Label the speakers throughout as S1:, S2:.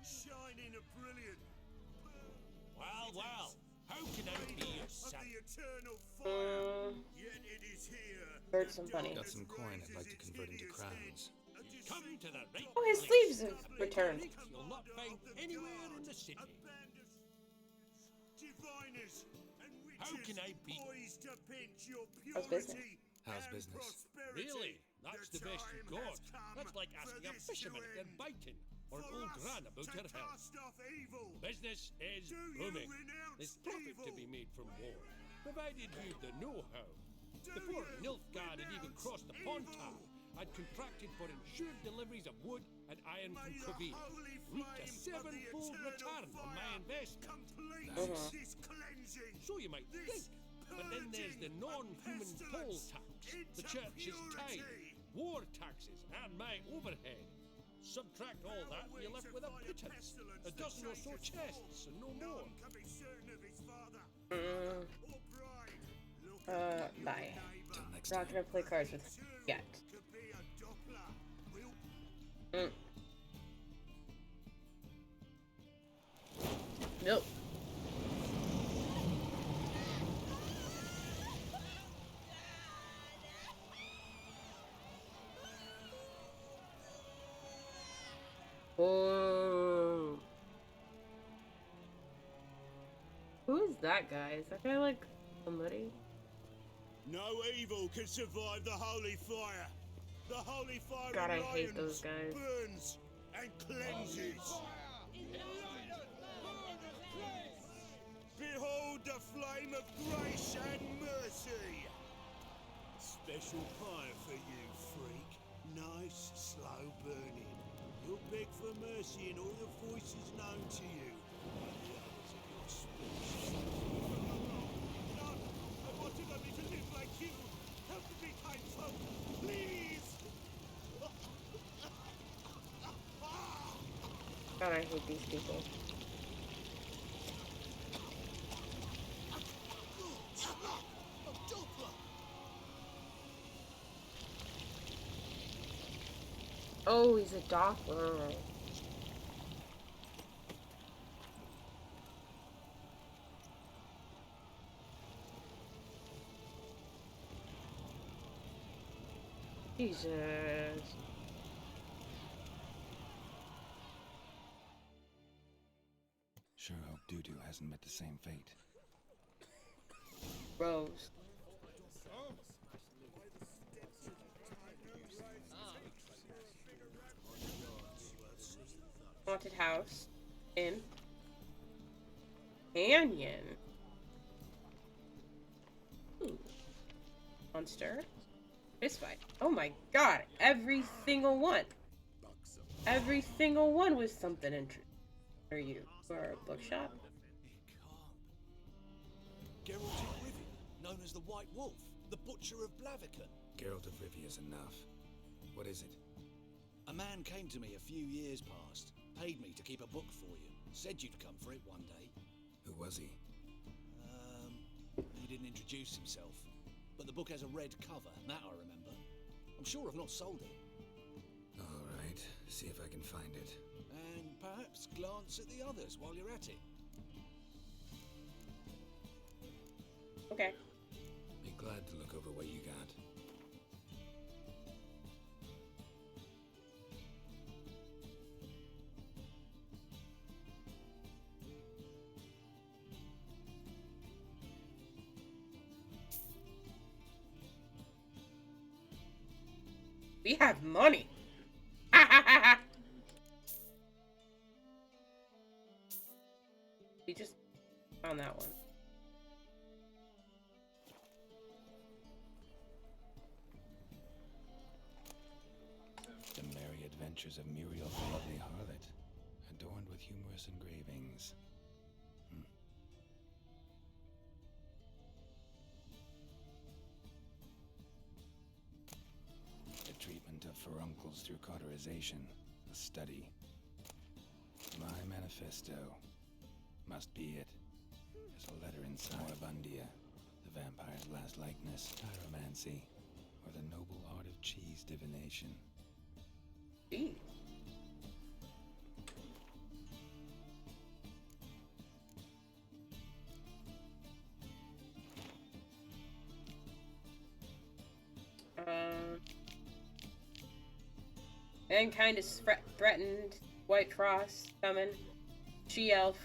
S1: shining a brilliant.
S2: Well, how can I be your son?
S1: The eternal fire. Yet it is here.
S3: Heard some funny.
S4: Got some coin I'd like to convert into crowns.
S2: Come to the right
S3: Oh, his
S2: place.
S3: sleeves have returned.
S2: You'll not find anywhere in the city.
S1: Diviners and
S2: How
S1: witches
S2: can I be?
S1: poised to pinch your
S3: How's business?
S1: purity
S4: How's
S1: and
S4: business?
S1: prosperity.
S2: Really? That's the best you
S1: time
S2: got.
S1: has come
S2: That's like
S1: for
S2: asking a
S1: this
S2: fisherman
S1: to
S2: if they're
S1: end.
S2: biting, or an
S1: For
S2: old
S1: us
S2: gran about
S1: to
S2: her health.
S1: cast off evil.
S2: Business is
S1: Do you
S2: booming.
S1: renounce
S2: There's profit to
S1: evil?
S2: be made from war, provided you've the know-how.
S1: Do
S2: Before
S1: you
S2: Nilfgaard had even
S1: renounce
S2: crossed the pond
S1: evil?
S2: top, I'd contracted for insured deliveries of wood and iron from
S1: May the
S2: Kavir.
S1: holy
S2: Reaped a
S1: flame of the
S2: sevenfold
S1: eternal
S2: return on my
S1: fire
S2: investment.
S1: complete
S3: Uh-huh.
S1: this cleansing.
S2: So you might
S1: This
S2: think. But then there's the
S1: purging
S2: non-human
S1: of
S2: poll
S1: pestilence
S2: tax, the
S1: into
S2: church's tithe,
S1: purity.
S2: war taxes, and my overhead. Subtract all that and you're left with a pittance. A dozen or so chests and no more.
S1: None can be certain of his father
S3: Mm,
S1: or bride. Look at your
S3: bye.
S1: neighbor.
S4: Till next
S3: Not
S4: time.
S3: gonna play cards with him yet.
S1: Could be a Doppler. Will
S3: Mm. Nope. Oh. Who is that guy? Is that guy like somebody?
S1: no evil can survive the holy fire. The holy fire
S3: God,
S1: of
S3: I hate
S1: lions
S3: those guys.
S1: burns and cleanses. Behold the flame of grace and mercy. Special fire for you, freak. Nice, slow burning. You'll beg for mercy in all the voices known to you. And the others of your species. No, I wanted only to live like you. Help me, kind folk, please.
S3: God, I hate these people. Oh, he's a Doppler. Jesus.
S4: Sure hope Dudu hasn't met the same fate.
S3: Rose. Haunted house. In. Canyon. Ooh. Monster. Fist fight. Oh my god. Every single one. Every single one was something interesting. Are you for a bookshop?
S5: Geralt of Rivia, known as the White Wolf, the Butcher of Blaviken.
S4: Geralt of Rivia is enough. What is it?
S5: A man came to me a few years past, paid me to keep a book for you, said you'd come for it one day.
S4: Who was he?
S5: He didn't introduce himself, but the book has a red cover, that I remember. I'm sure I've not sold it.
S4: All right, see if I can find it.
S5: And perhaps glance at the others while you're at it.
S3: Okay.
S4: Be glad to look over what you got.
S3: We have money. We just found that one.
S4: The Merry Adventures of Muriel the Lovely Harlot, adorned with humorous engravings. The treatment of furuncles through cauterization, a study. My manifesto. Must be it. There's a letter inside. Moribundia, the vampire's last likeness, pyromancy, or the noble art of cheese divination.
S3: Jeez. Mankind is threatened. White Frost coming. She-Elf.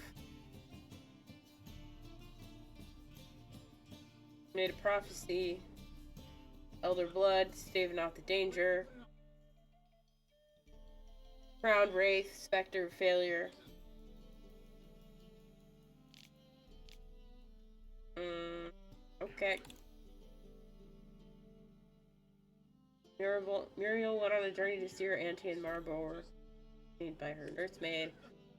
S3: Made a prophecy. Elder Blood, staving off the danger. Crowned Wraith, Spectre of Failure. Okay. Muriel went on a journey to see her auntie in Maribor, made by her nursemaid.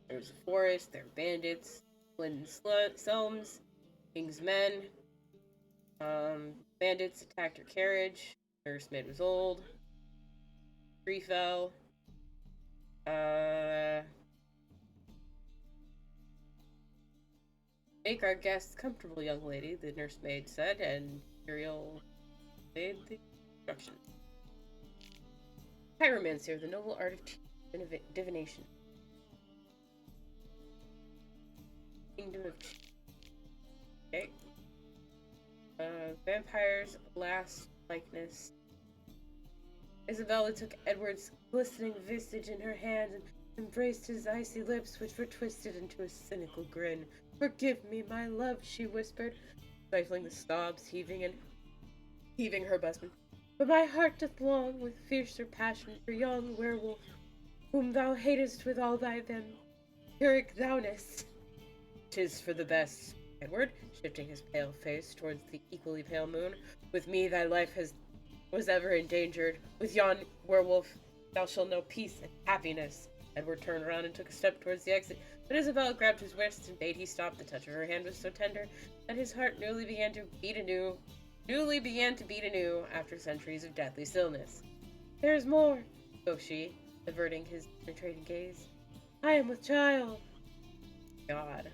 S3: There was a forest, there were bandits, Linden Selms, King's men. Bandits attacked her carriage. Nursemaid was old. Tree fell. Make our guests comfortable, young lady, the nursemaid said, and Muriel made the instruction. Pyromancer, the noble art of divination. Kingdom of... Okay. Vampire's last likeness. Isabella took Edward's glistening visage in her hand and embraced his icy lips, which were twisted into a cynical grin. "Forgive me, my love," she whispered, stifling the sobs heaving her bosom. "But my heart doth long with fiercer passion for yon werewolf, whom thou hatest with all thy vampiric thou-ness." "'Tis for the best, Edward," shifting his pale face towards the equally pale moon. "With me thy life was ever endangered. With yon werewolf thou shalt know peace and happiness." Edward turned around and took a step towards the exit, but Isabella grabbed his wrist and bade he stop. The touch of her hand was so tender that his heart newly began to beat anew after centuries of deathly stillness. "There is more," spoke she, averting his penetrating gaze. "I am with child." God.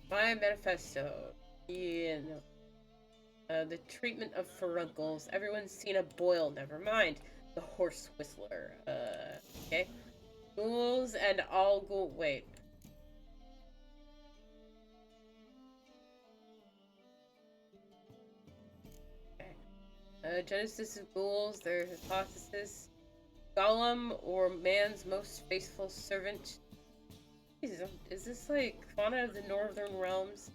S3: My manifesto. The treatment of furuncles. Everyone's seen a boil, never mind. The horse whistler. Okay. Ghouls and all ghoul. Wait. Okay. Genesis of ghouls, their hypothesis. Gollum, or man's most faithful servant. Jesus, is this like fauna of the Northern Realms?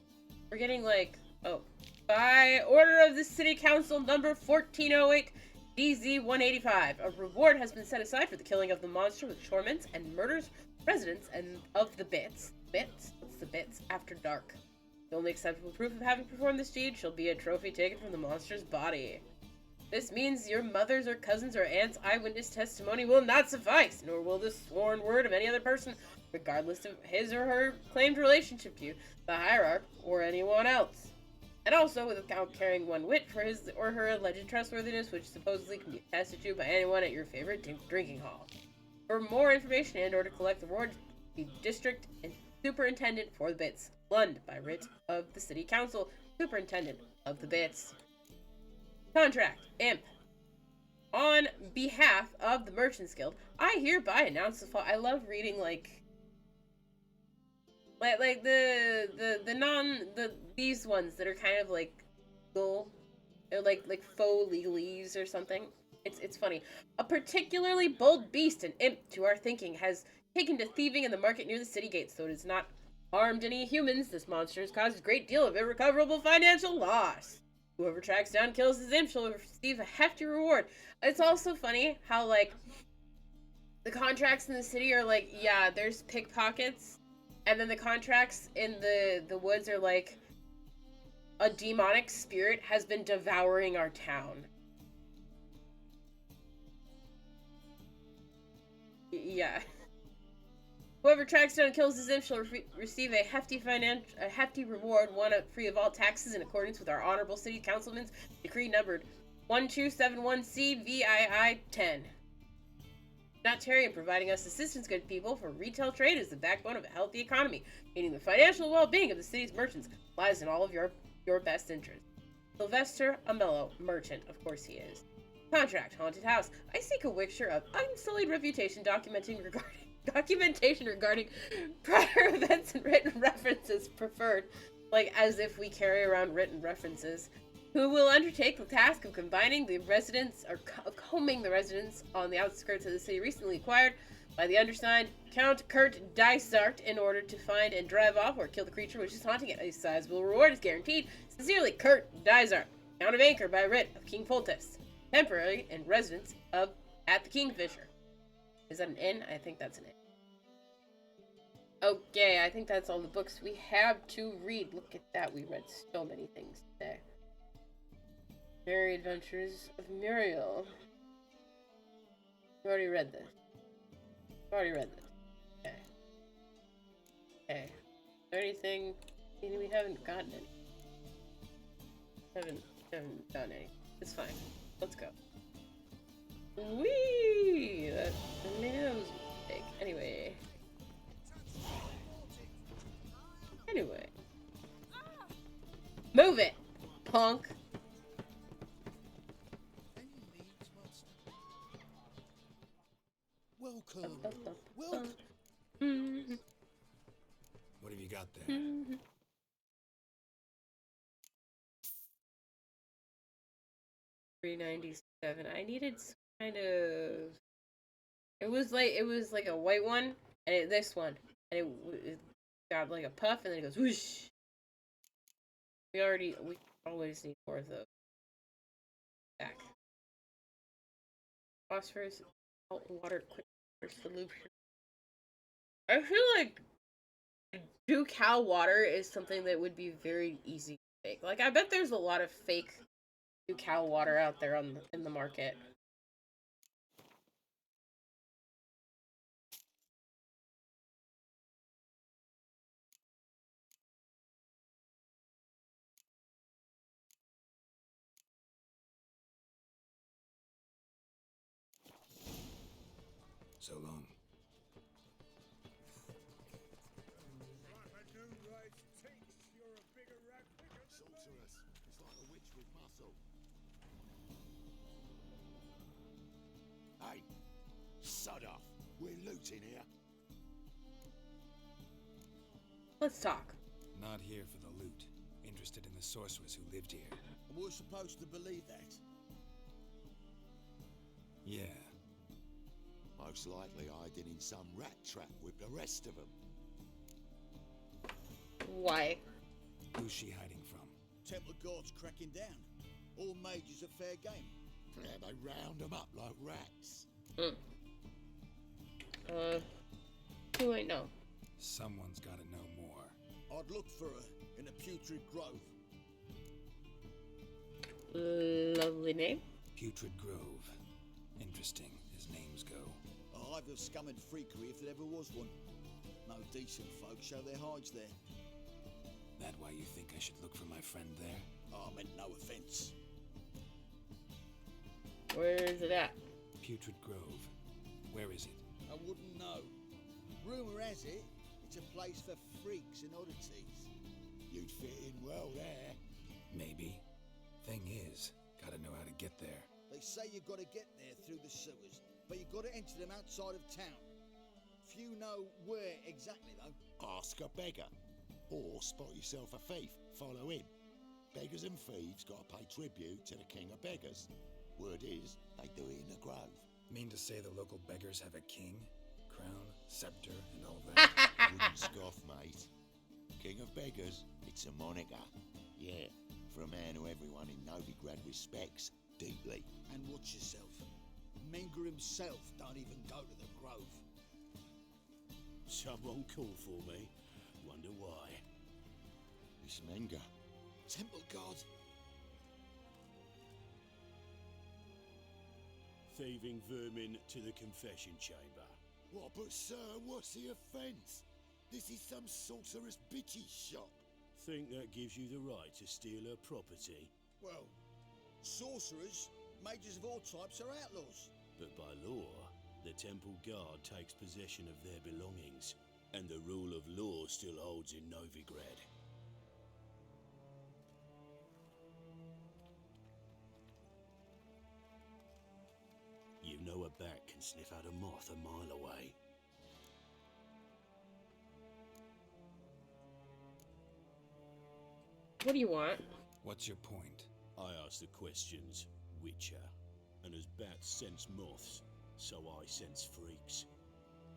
S3: We're getting like, oh. By order of the City Council number 1408, DZ-185, a reward has been set aside for the killing of the monster which torments and murders residents and of the Bits. Bits? What's the Bits? After dark. The only acceptable proof of having performed this deed shall be a trophy taken from the monster's body. This means your mother's or cousin's or aunt's eyewitness testimony will not suffice, nor will the sworn word of any other person, regardless of his or her claimed relationship to you, the hierarch, or anyone else. And also without carrying one whit for his or her alleged trustworthiness, which supposedly can be attested to by anyone at your favorite drinking hall. For more information and or to collect the reward, the district and superintendent for the Bits. Lund, by writ of the City Council, superintendent of the Bits. Contract. Imp. On behalf of the Merchants Guild, I hereby announce the fall. I love reading these ones that are kind of like cool. They're like faux legalese or something. It's funny. A particularly bold beast and imp to our thinking has taken to thieving in the market near the city gates, though it has not harmed any humans. This monster has caused a great deal of irrecoverable financial loss. Whoever tracks down kills his imp shall receive a hefty reward. It's also funny how, like, the contracts in the city are like, yeah, there's pickpockets, and then the contracts in the woods are like, a demonic spirit has been devouring our town. Yeah. Whoever tracks down and kills his imp shall receive a hefty reward, one free of all taxes in accordance with our honorable city councilman's decree numbered 1271 CVII 10. Not tarry in providing us assistance, good people, for retail trade is the backbone of a healthy economy, meaning the financial well-being of the city's merchants lies in all of your best interests. Sylvester Amello, merchant, of course he is. Contract, haunted house. I seek a mixture of unsullied reputation documentation regarding prior events and written references preferred, like as if we carry around written references, who will undertake the task of combining the residents, or combing the residents on the outskirts of the city recently acquired by the undersigned Count Kurt Dysart in order to find and drive off or kill the creature which is haunting it. A sizable reward is guaranteed. Sincerely, Kurt Dysart, Count of Anchor by writ of King Foltest, temporary and residence of at the Kingfisher. Is that an inn? I think that's an inn. Okay, I think that's all the books we have to read. Look at that, we read so many things today. Merry Adventures of Muriel. You already read this. Already read this. Okay. Okay. Is there anything we haven't gotten any? Haven't done any. It's fine. Let's go. Whee! Maybe that was a mistake. Anyway. Move it, punk.
S5: Welcome. Welcome. What have you got there?
S3: 397. I needed some kind of. It was like a white one, and this one, and it got like a puff, and then it goes whoosh. We always need more of those. Back. Phosphorus, salt and water, quick solution. I feel like Ducal water is something that would be very easy to make. Like, I bet there's a lot of fake Ducal water out there in the market.
S5: So long.
S1: Sorceress, it's like a witch with muscle. Hey, sod off. We're looting here.
S3: Let's talk.
S4: Not here for the loot. Interested in the sorceress who lived here.
S5: And we're supposed to believe that.
S4: Yeah.
S1: Most likely hiding in some rat trap with the rest of them.
S3: Why?
S4: Who's she hiding from?
S5: Temple Guard's cracking down. All mages are fair game.
S1: Yeah, they round them up like rats.
S3: Who I know?
S4: Someone's gotta know more.
S5: I'd look for her in the Putrid Grove.
S3: Lovely name.
S4: Putrid Grove. Interesting, as names go.
S5: A hive of scum and freakery if there ever was one. No decent folk show their hides there.
S4: That why you think I should look for my friend there?
S5: Oh, I meant no offence.
S3: Where is it at?
S4: Putrid Grove. Where is it?
S5: I wouldn't know. Rumour has it, it's a place for freaks and oddities.
S1: You'd fit in well there.
S4: Maybe. Thing is, gotta know how to get there.
S5: They say you've got to get there through the sewers, but you've got to enter them outside of town. Few know where exactly, though.
S1: Ask a beggar. Or spot yourself a thief. Follow him. Beggars and thieves gotta pay tribute to the king of beggars. Word is, they do it in the grove.
S4: Mean to say the local beggars have a king, crown, scepter, and all that?
S1: Wouldn't scoff, mate. King of beggars, it's a moniker. Yeah, for a man who everyone in Novigrad respects deeply.
S5: And watch yourself. Menger himself don't even go to the grove.
S1: Someone call for me. Wonder why. It's Menger.
S5: Temple Guard.
S1: Thieving vermin to the confession chamber. What, but sir, what's the offence? This is some sorceress bitch's shop. Think that gives you the right to steal her property?
S5: Well, sorcerers, mages of all types are outlaws.
S1: But by law, the Temple Guard takes possession of their belongings, and the rule of law still holds in Novigrad. You know a bat can sniff out a moth a mile away.
S3: What do you want?
S4: What's your point?
S1: I ask the questions, Witcher. And as bats sense moths, so I sense freaks.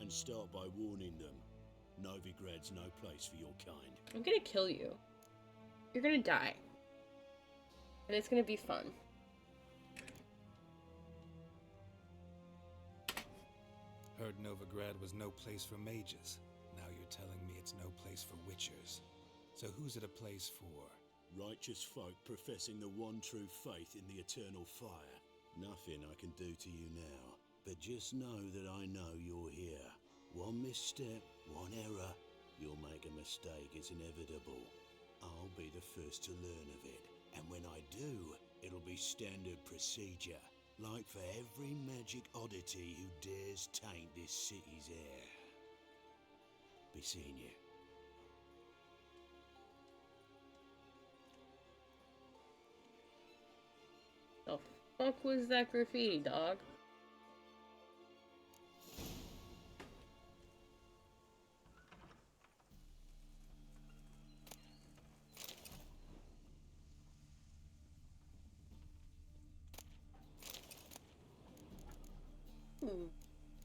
S1: And start by warning them, Novigrad's no place for your kind.
S3: I'm gonna kill you. You're gonna die. And it's gonna be fun.
S4: Heard Novigrad was no place for mages. Now you're telling me it's no place for witchers. So who's it a place for?
S1: Righteous folk professing the one true faith in the eternal fire. Nothing I can do to you now, but just know that I know you're here. One misstep, one error, you'll make a mistake, it's inevitable. I'll be the first to learn of it, and when I do, it'll be standard procedure, like for every magic oddity who dares taint this city's air. Be seeing you.
S3: The fuck was that graffiti, dog?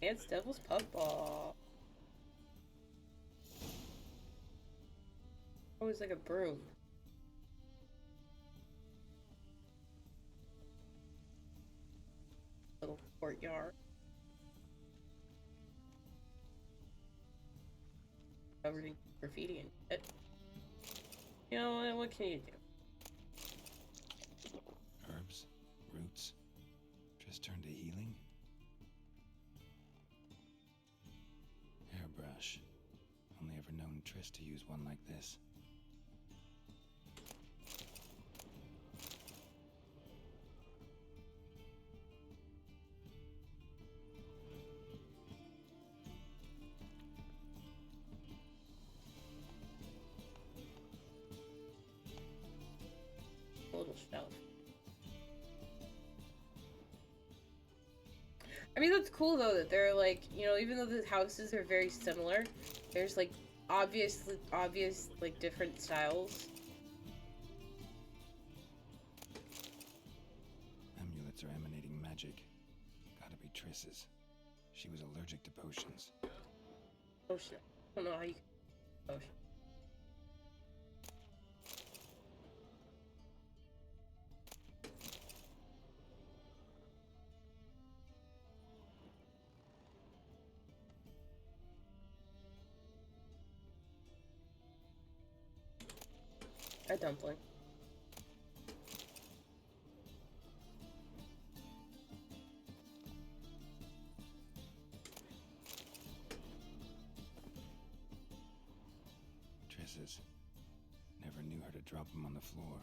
S3: Dance Devil's Puffball. Oh, it's like a broom. Little courtyard. Covered in graffiti and shit. You know, what can you do?
S4: Herbs? Roots? Just turn to healing? Hairbrush. Only ever known Triss to use one like this.
S3: A little shelf. I mean, that's cool though that they're like, you know, even though the houses are very similar, there's like obvious like different styles.
S4: Amulets are emanating magic. Gotta be Triss's. She was allergic to potions.
S3: Potion. I don't know how you can potion. A dumpling.
S4: Triss's. Never knew her to drop them on the floor.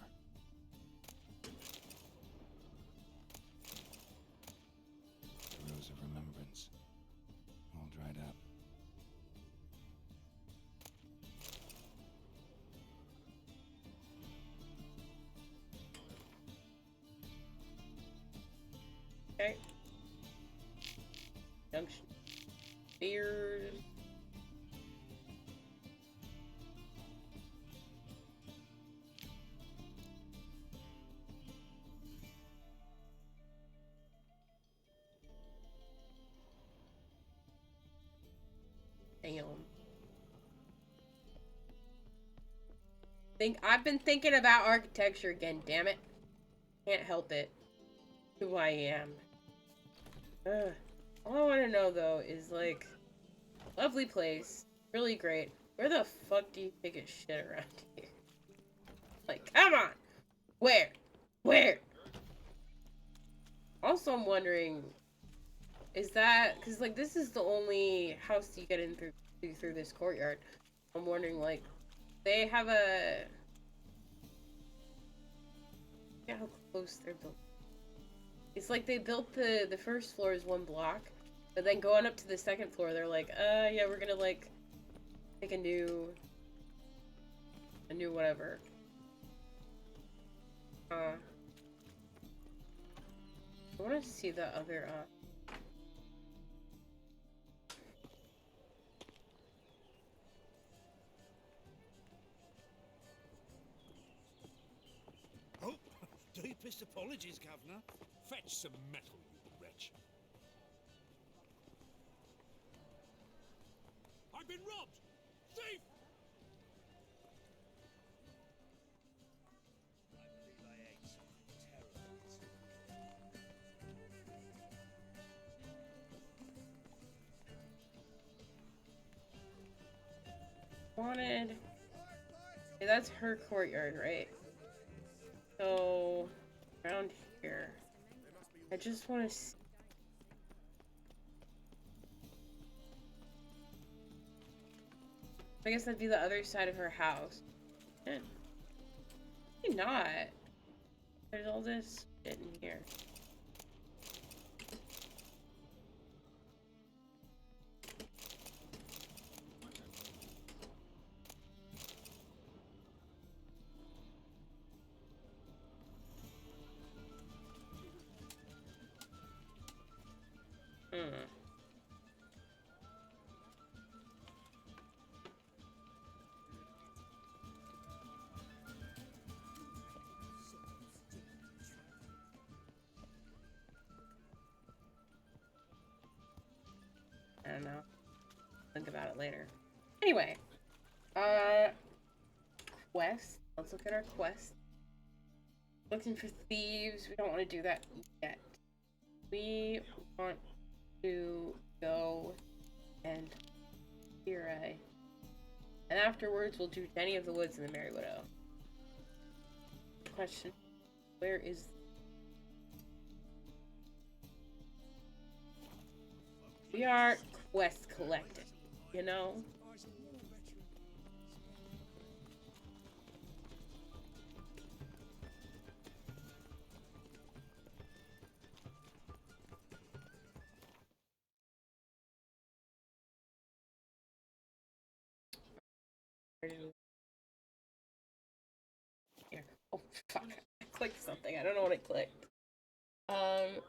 S4: The Rose of Remembrance. All dried up.
S3: Okay. Junction. Spears. Damn. I've been thinking about architecture again, damn it. Can't help it. Who I am. All I want to know though is like, lovely place, really great. Where the fuck do you think it's shit around here? Like, come on! Where? Where? Also, I'm wondering, is that, cause like this is the only house you get in through this courtyard. I'm wondering like, they have a, yeah, how close they're built. It's like they built the first floor is one block, but then going up to the second floor, they're like, yeah, we're gonna like make a new whatever. I want to see the other
S1: Oh, deep Warmest apologies, Governor.
S2: Fetch some metal, you wretch. I've been robbed! Thief!
S1: I believe I ate something terrible.
S3: Wanted. Okay, that's her courtyard, right? So around here, I just want to see. I guess that'd be the other side of her house. Eh, maybe not. There's all this shit in here. Hmm. I don't know. Think about it later. Anyway, quest. Let's look at our quest. Looking for thieves. We don't want to do that yet. We want to go and Rai. And afterwards, we'll do Denny of the Woods and the Merry Widow. Question: where is? We are quest collecting, you know? Here. Oh, fuck. I clicked something. I don't know what I clicked.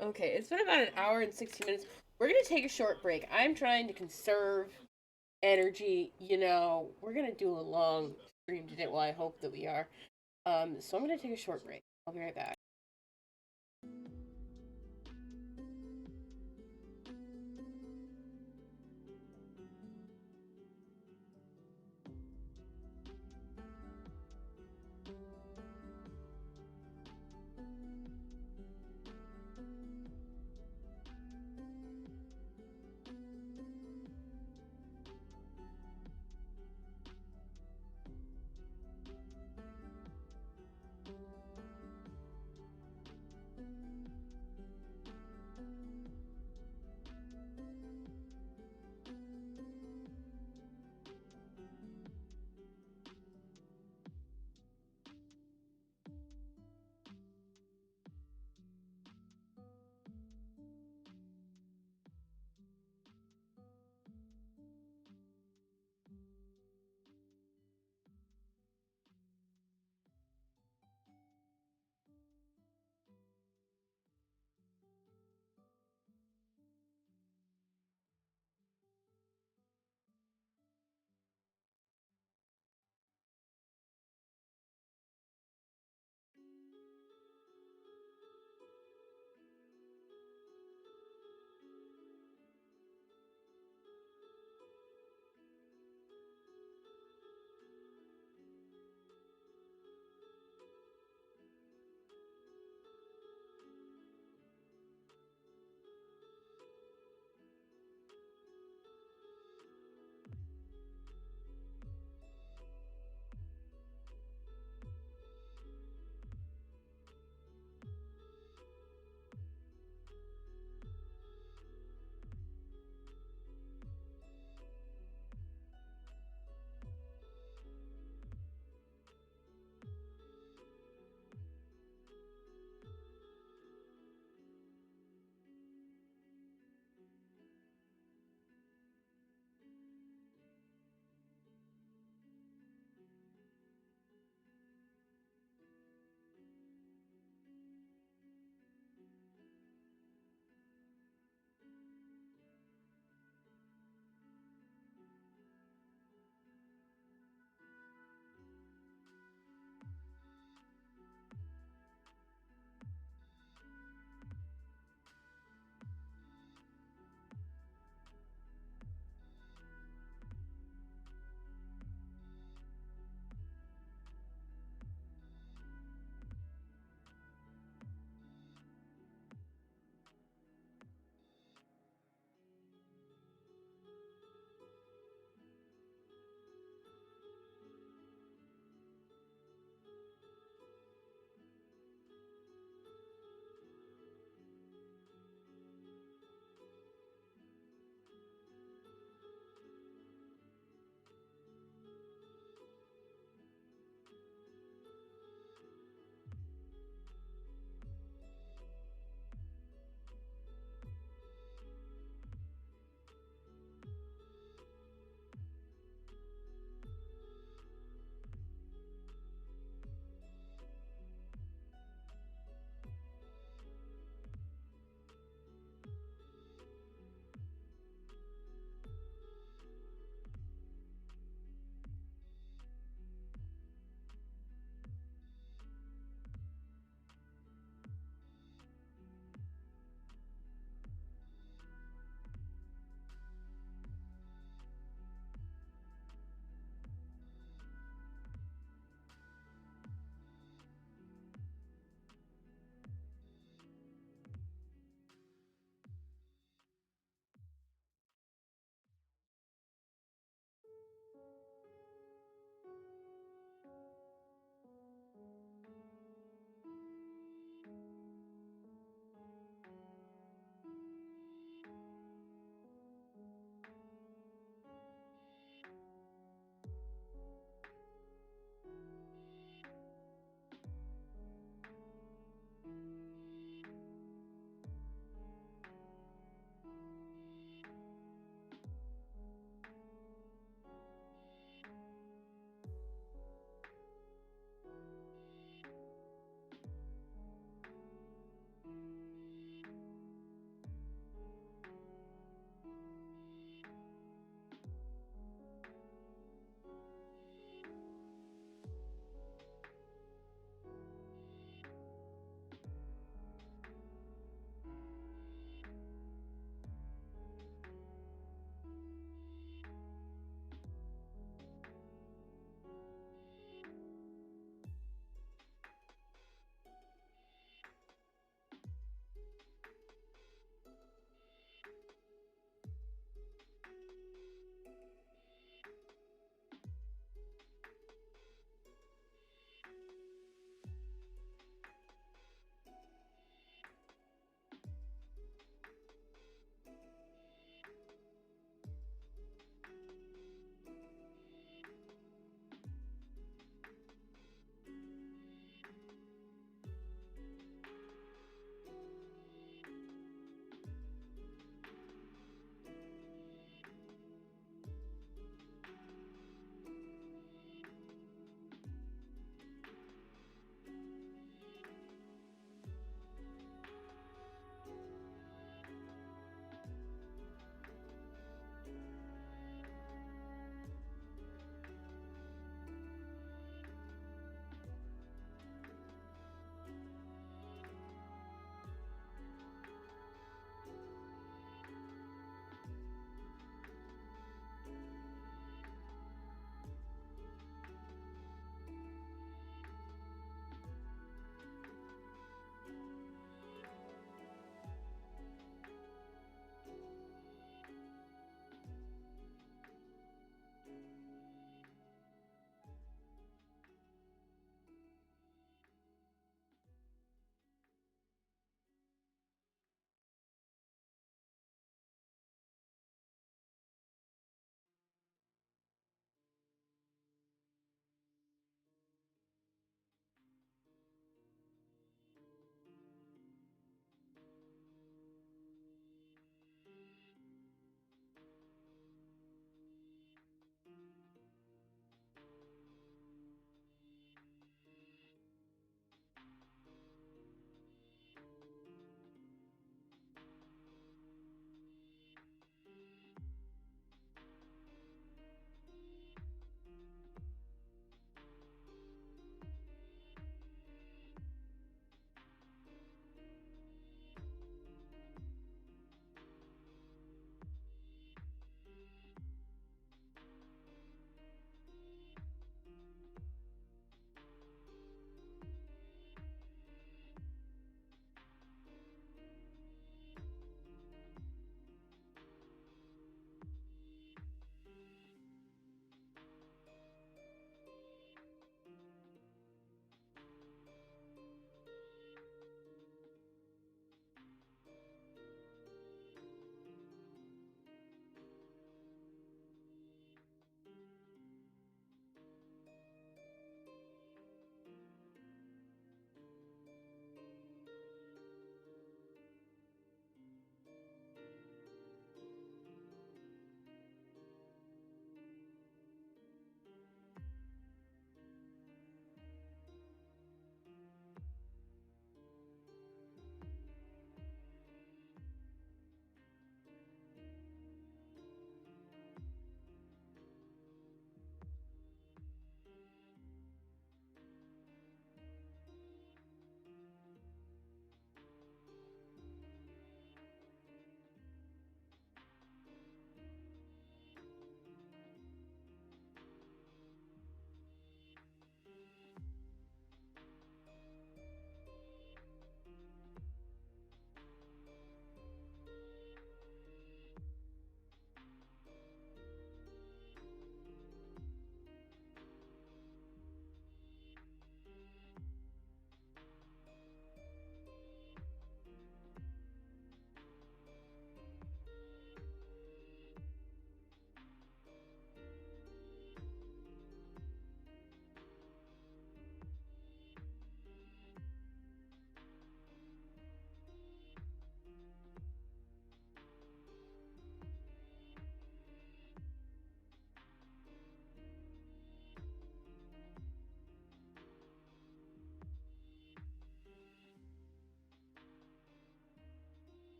S3: Okay. It's been about an hour and 60 minutes. We're gonna take a short break. I'm trying to conserve energy. You know, we're gonna do a long stream today. Well, I hope that we are. So I'm gonna take a short break. I'll be right back.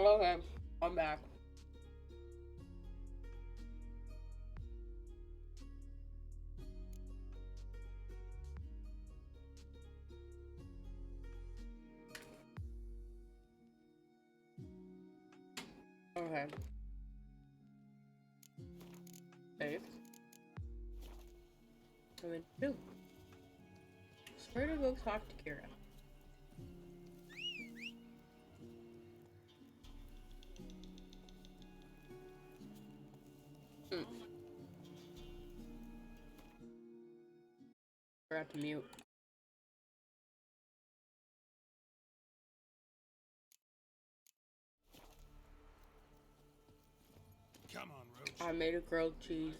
S3: Okay, I'm back. Okay. Save. And then 2. Where to go talk to Kira? Forgot to mute.
S1: Come on, Roach.
S3: I made a grilled cheese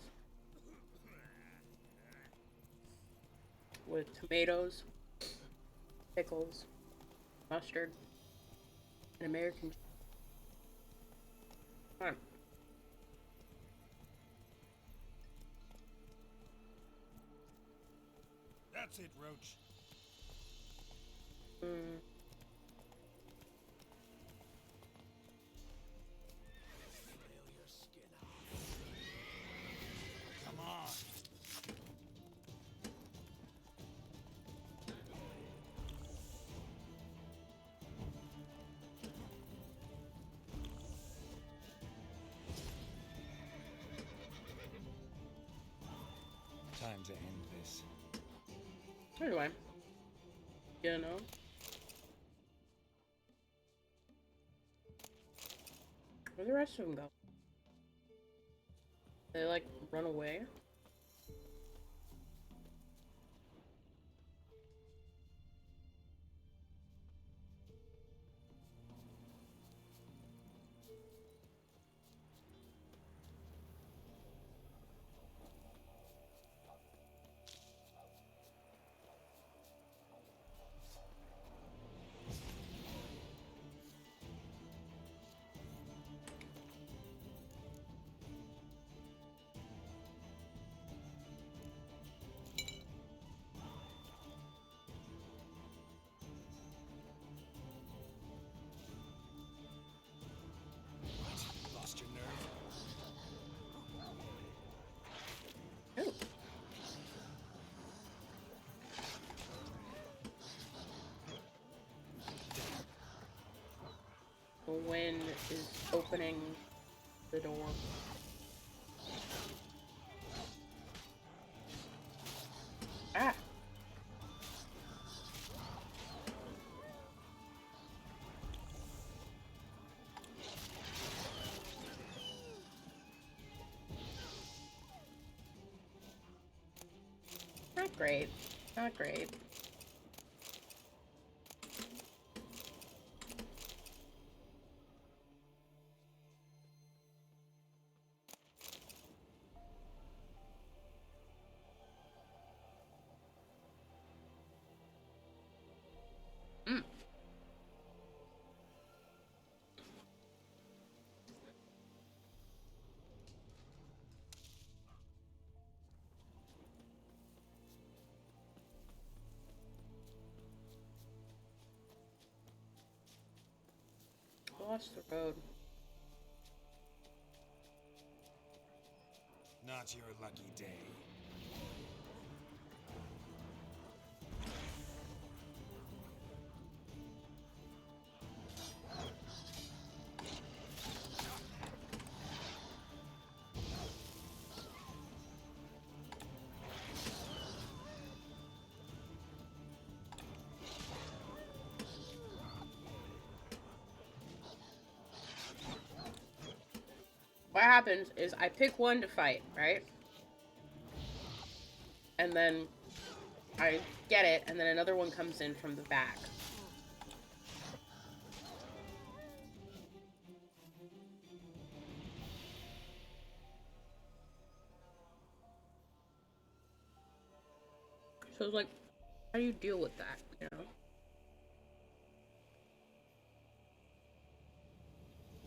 S3: with tomatoes, pickles, mustard, and American cheese. Come on.
S1: That's it, Roach. Come on.
S4: Time to end this.
S3: Anyway. You know? Where the rest of them go? They like run away?
S1: Lost your nerve?
S3: Oh. The wind is opening the door. Ah! Not great. Not great. Lost the road.
S1: Not your lucky day.
S3: What happens is I pick one to fight, right? And then I get it, and then another one comes in from the back. So it's like, how do you deal with that, you know?